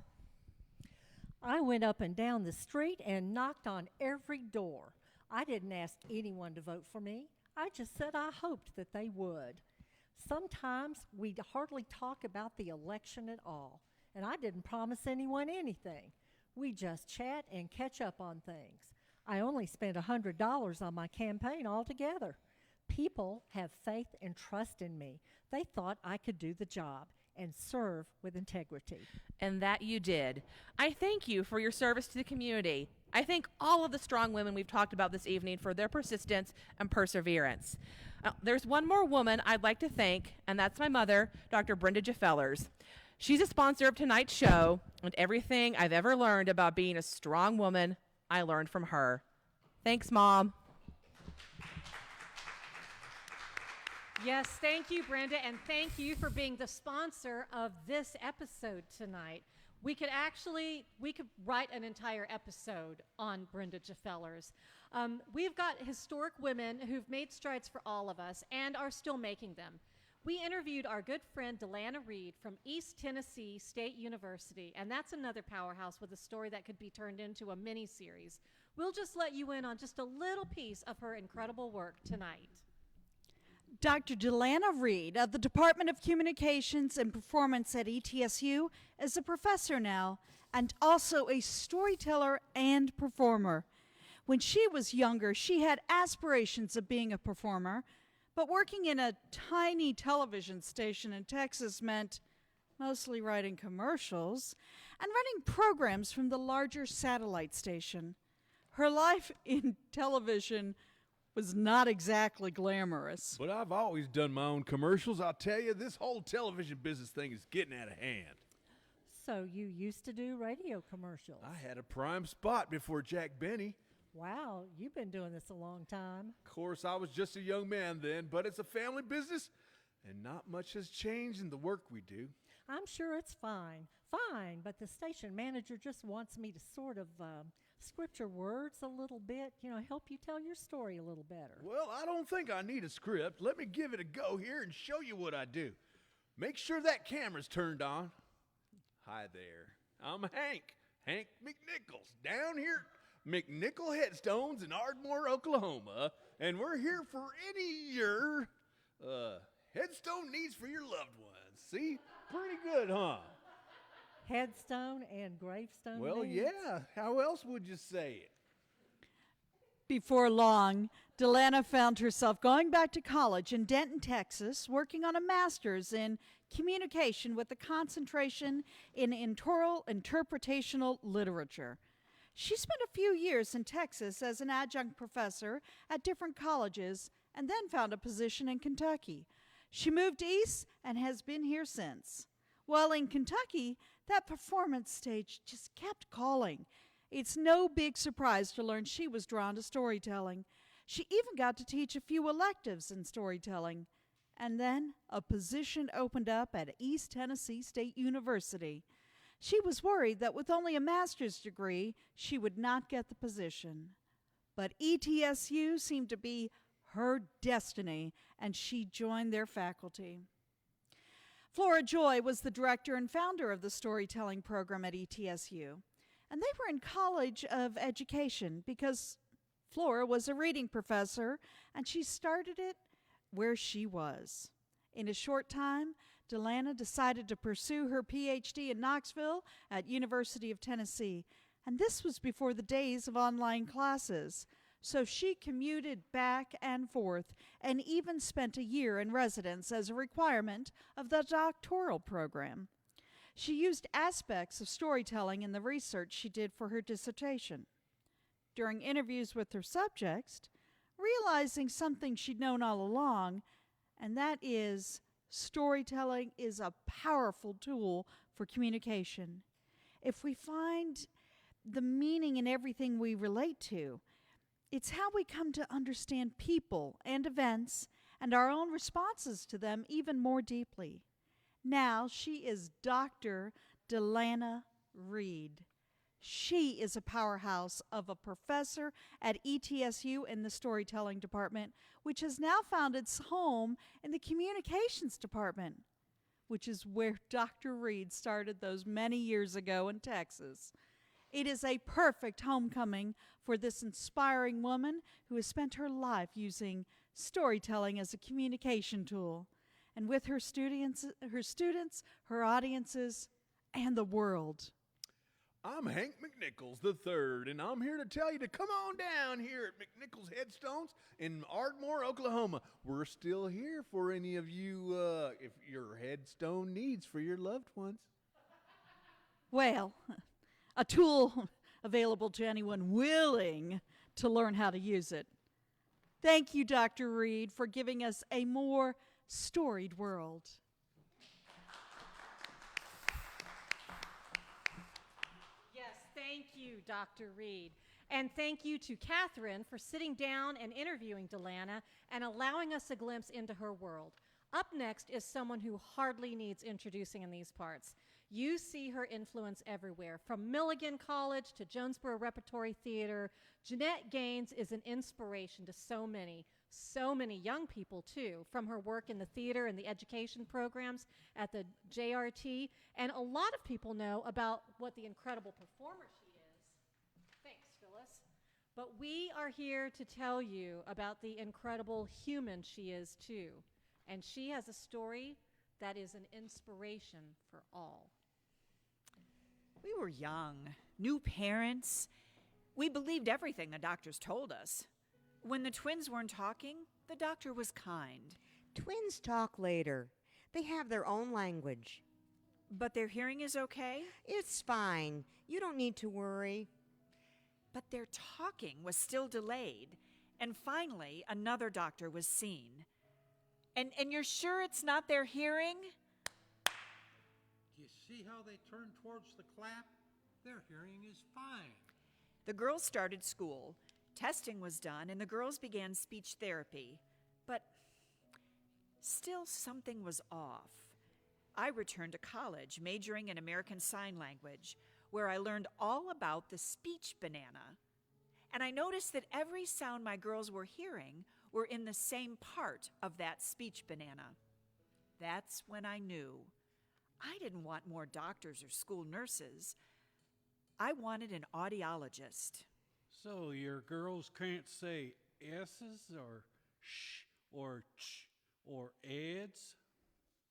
I went up and down the street and knocked on every door. I didn't ask anyone to vote for me. I just said I hoped that they would. Sometimes we hardly talk about the election at all, and I didn't promise anyone anything. We just chat and catch up on things. I only spent $100 on my campaign altogether. People have faith and trust in me. They thought I could do the job and serve with integrity. And that you did. I thank you for your service to the community. I thank all of the strong women we've talked about this evening for their persistence and perseverance. There's one more woman I'd like to thank, and that's my mother, Dr. Brenda Jafellers. She's a sponsor of tonight's show, and everything I've ever learned about being a strong woman, I learned from her. Thanks, Mom. Yes, thank you, Brenda, and thank you for being the sponsor of this episode tonight. We could write an entire episode on Brenda Jafellers. We've got historic women who've made strides for all of us and are still making them. We interviewed our good friend Delana Reed from East Tennessee State University, and that's another powerhouse with a story that could be turned into a mini-series. We'll just let you in on just a little piece of her incredible work tonight. Dr. Delana Reed of the Department of Communications and Performance at ETSU is a professor now and also a storyteller and performer. When she was younger, she had aspirations of being a performer, but working in a tiny television station in Texas meant mostly writing commercials and running programs from the larger satellite station. Her life in television was not exactly glamorous. But I've always done my own commercials. I'll tell you, this whole television business thing is getting out of hand. So you used to do radio commercials? I had a prime spot before Jack Benny. Wow, you've been doing this a long time. Of course, I was just a young man then, but it's a family business, and not much has changed in the work we do. I'm sure it's fine, but the station manager just wants me to sort of script your words a little bit, help you tell your story a little better. Well, I don't think I need a script. Let me give it a go here and show you what I do. Make sure that camera's turned on. Hi there. I'm Hank McNichols, down here at McNichol Headstones in Ardmore, Oklahoma, and we're here for any your headstone needs for your loved ones. See? Pretty good, huh? Headstone and gravestone Well, needs? yeah. How else would you say it? Before long, Delana found herself going back to college in Denton, Texas, working on a master's in communication with a concentration in interpretational literature. She spent a few years in Texas as an adjunct professor at different colleges and then found a position in Kentucky. She moved east and has been here since. While in Kentucky, that performance stage just kept calling. It's no big surprise to learn she was drawn to storytelling. She even got to teach a few electives in storytelling. And then a position opened up at East Tennessee State University. She was worried that with only a master's degree, she would not get the position. But ETSU seemed to be her destiny, and she joined their faculty. Flora Joy was the director and founder of the storytelling program at ETSU, and they were in College of Education because Flora was a reading professor, and she started it where she was. In a short time, Delana decided to pursue her PhD in Knoxville at University of Tennessee, and this was before the days of online classes. So she commuted back and forth and even spent a year in residence as a requirement of the doctoral program. She used aspects of storytelling in the research she did for her dissertation. During interviews with her subjects, realizing something she'd known all along, and that is storytelling is a powerful tool for communication. If we find the meaning in everything we relate to, it's how we come to understand people and events and our own responses to them even more deeply. Now she is Dr. Delana Reed. She is a powerhouse of a professor at ETSU in the storytelling department, which has now found its home in the communications department, which is where Dr. Reed started those many years ago in Texas. It is a perfect homecoming for this inspiring woman who has spent her life using storytelling as a communication tool, and with her students, her audiences, and the world. I'm Hank McNichols III, and I'm here to tell you to come on down here at McNichols Headstones in Ardmore, Oklahoma. We're still here for any of you, if your headstone needs for your loved ones. Well, a tool available to anyone willing to learn how to use it. Thank you, Dr. Reed, for giving us a more storied world. Yes, thank you, Dr. Reed. And thank you to Catherine for sitting down and interviewing Delana and allowing us a glimpse into her world. Up next is someone who hardly needs introducing in these parts. You see her influence everywhere, from Milligan College to Jonesboro Repertory Theater. Jeanette Gaines is an inspiration to so many young people, too, from her work in the theater and the education programs at the JRT. And a lot of people know about what the incredible performer she is. Thanks, Phyllis. But we are here to tell you about the incredible human she is, too. And she has a story that is an inspiration for all. We were young, new parents. We believed everything the doctors told us. When the twins weren't talking, the doctor was kind. Twins talk later. They have their own language. But their hearing is okay? It's fine. You don't need to worry. But their talking was still delayed, and finally another doctor was seen. And you're sure it's not their hearing? You see how they turn towards the clap? Their hearing is fine. The girls started school. Testing was done, and the girls began speech therapy. But still something was off. I returned to college, majoring in American Sign Language, where I learned all about the speech banana. And I noticed that every sound my girls were hearing were in the same part of that speech banana. That's when I knew I didn't want more doctors or school nurses. I wanted an audiologist. So your girls can't say S's or sh or ch or eds?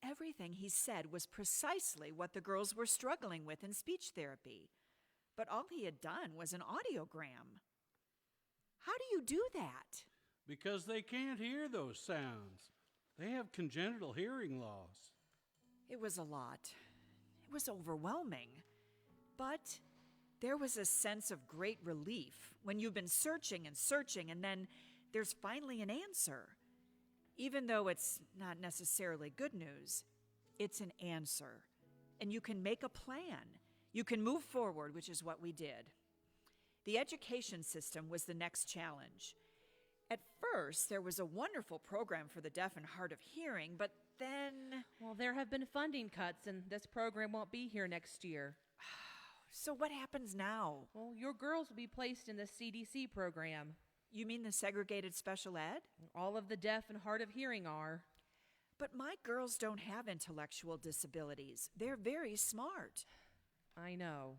Everything he said was precisely what the girls were struggling with in speech therapy. But all he had done was an audiogram. How do you do that? Because they can't hear those sounds. They have congenital hearing loss. It was a lot. It was overwhelming. But there was a sense of great relief when you've been searching and searching, and then there's finally an answer. Even though it's not necessarily good news, it's an answer. And you can make a plan. You can move forward, which is what we did. The education system was the next challenge. At first, there was a wonderful program for the deaf and hard of hearing, but then... Well, there have been funding cuts, and this program won't be here next year. So what happens now? Well, your girls will be placed in the CDC program. You mean the segregated special ed? All of the deaf and hard of hearing are. But my girls don't have intellectual disabilities. They're very smart. I know.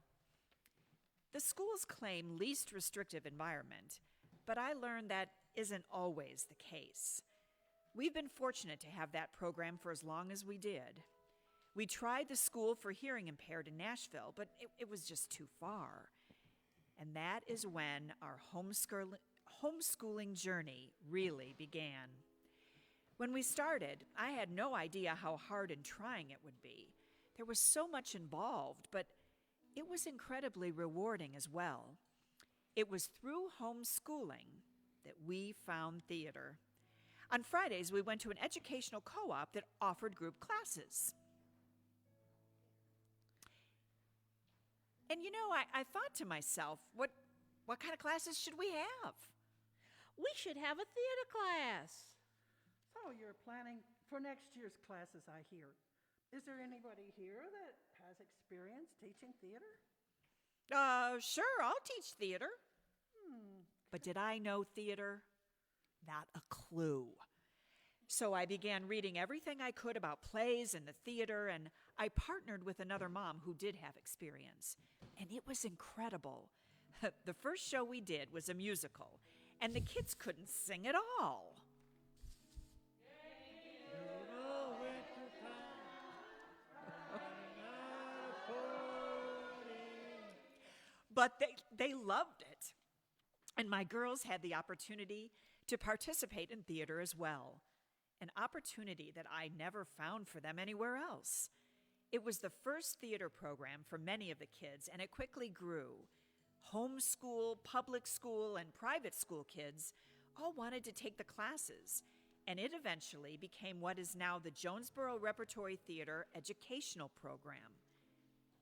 The schools claim least restrictive environment, but I learned that isn't always the case. We've been fortunate to have that program for as long as we did. We tried the school for hearing impaired in Nashville, but it was just too far. And that is when our homeschooling journey really began. When we started, I had no idea how hard and trying it would be. There was so much involved, but it was incredibly rewarding as well. It was through homeschooling that we found theater. On Fridays, we went to an educational co-op that offered group classes. And you know, I thought to myself, what kind of classes should we have? We should have a theater class. So you're planning for next year's classes, I hear. Is there anybody here that has experience teaching theater? Sure, I'll teach theater. But did I know theater? Not a clue. So I began reading everything I could about plays and the theater, and I partnered with another mom who did have experience. And it was incredible. The first show we did was a musical, and the kids couldn't sing at all. But they loved it. And my girls had the opportunity to participate in theater as well, an opportunity that I never found for them anywhere else. It was the first theater program for many of the kids, and it quickly grew. Homeschool, public school, and private school kids all wanted to take the classes, and it eventually became what is now the Jonesboro Repertory Theater Educational Program.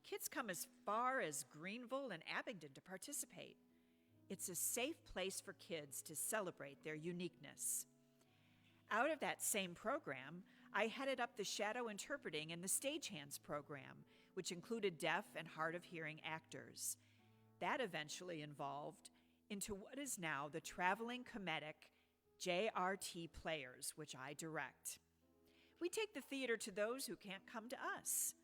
Kids come as far as Greenville and Abingdon to participate. It's a safe place for kids to celebrate their uniqueness. Out of that same program, I headed up the shadow interpreting and the stagehands program, which included deaf and hard of hearing actors. That eventually evolved into what is now the traveling comedic JRT Players, which I direct. We take the theater to those who can't come to us.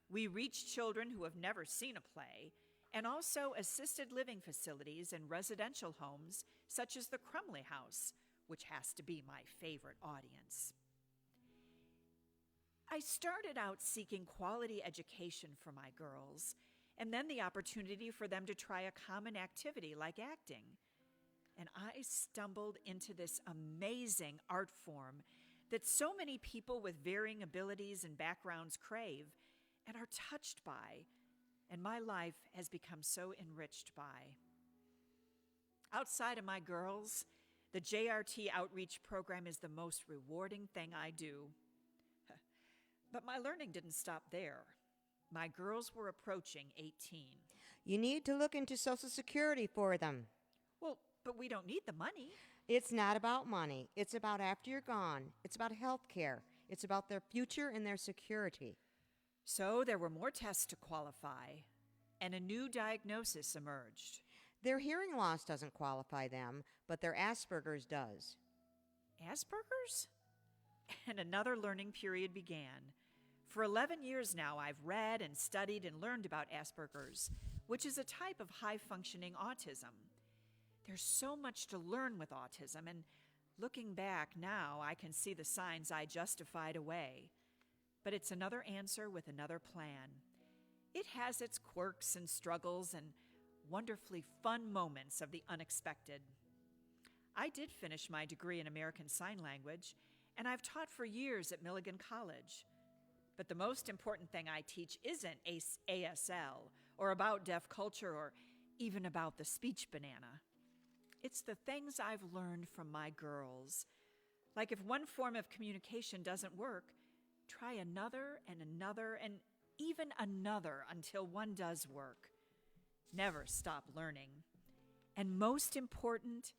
We reach children who have never seen a play, and also assisted living facilities and residential homes such as the Crumley House, which has to be my favorite audience. I started out seeking quality education for my girls, and then the opportunity for them to try a common activity like acting. And I stumbled into this amazing art form that so many people with varying abilities and backgrounds crave and are touched by, and my life has become so enriched by. Outside of my girls, the JRT outreach program is the most rewarding thing I do. But my learning didn't stop there. My girls were approaching 18. You need to look into Social Security for them. Well, but we don't need the money. It's not about money. It's about after you're gone. It's about health care. It's about their future and their security. So there were more tests to qualify, and a new diagnosis emerged. Their hearing loss doesn't qualify them, but their Asperger's does. Asperger's? And another learning period began. For 11 years now, I've read and studied and learned about Asperger's, which is a type of high-functioning autism. There's so much to learn with autism, and looking back now, I can see the signs I justified away. But it's another answer with another plan. It has its quirks and struggles and wonderfully fun moments of the unexpected. I did finish my degree in American Sign Language, and I've taught for years at Milligan College. But the most important thing I teach isn't ASL or about deaf culture or even about the speech banana. It's the things I've learned from my girls. Like if one form of communication doesn't work, try another and another and even another until one does work. Never stop learning. And most important,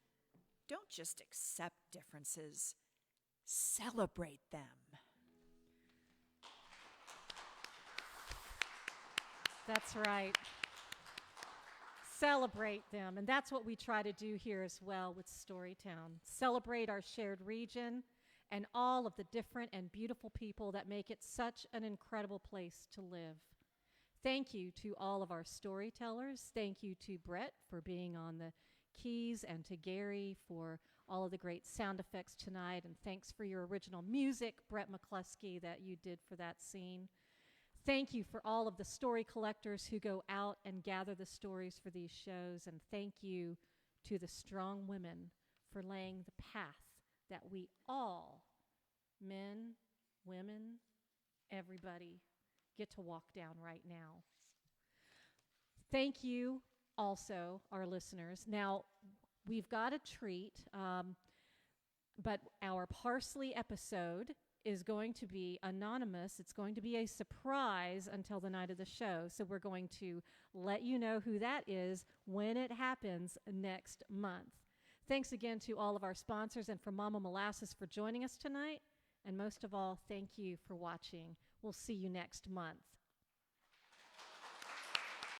don't just accept differences, celebrate them. That's right. Celebrate them. And that's what we try to do here as well with StoryTown. Celebrate our shared region and all of the different and beautiful people that make it such an incredible place to live. Thank you to all of our storytellers. Thank you to Brett for being on the keys and to Gary for all of the great sound effects tonight. And thanks for your original music, Brett McCluskey, that you did for that scene. Thank you for all of the story collectors who go out and gather the stories for these shows. And thank you to the strong women for laying the path that we all, men, women, everybody, get to walk down right now. Thank you also, our listeners. Now, we've got a treat, but our Parsley episode is going to be anonymous. It's going to be a surprise until the night of the show. So we're going to let you know who that is when it happens next month. Thanks again to all of our sponsors and for Mama Molasses for joining us tonight. And most of all, thank you for watching. We'll see you next month.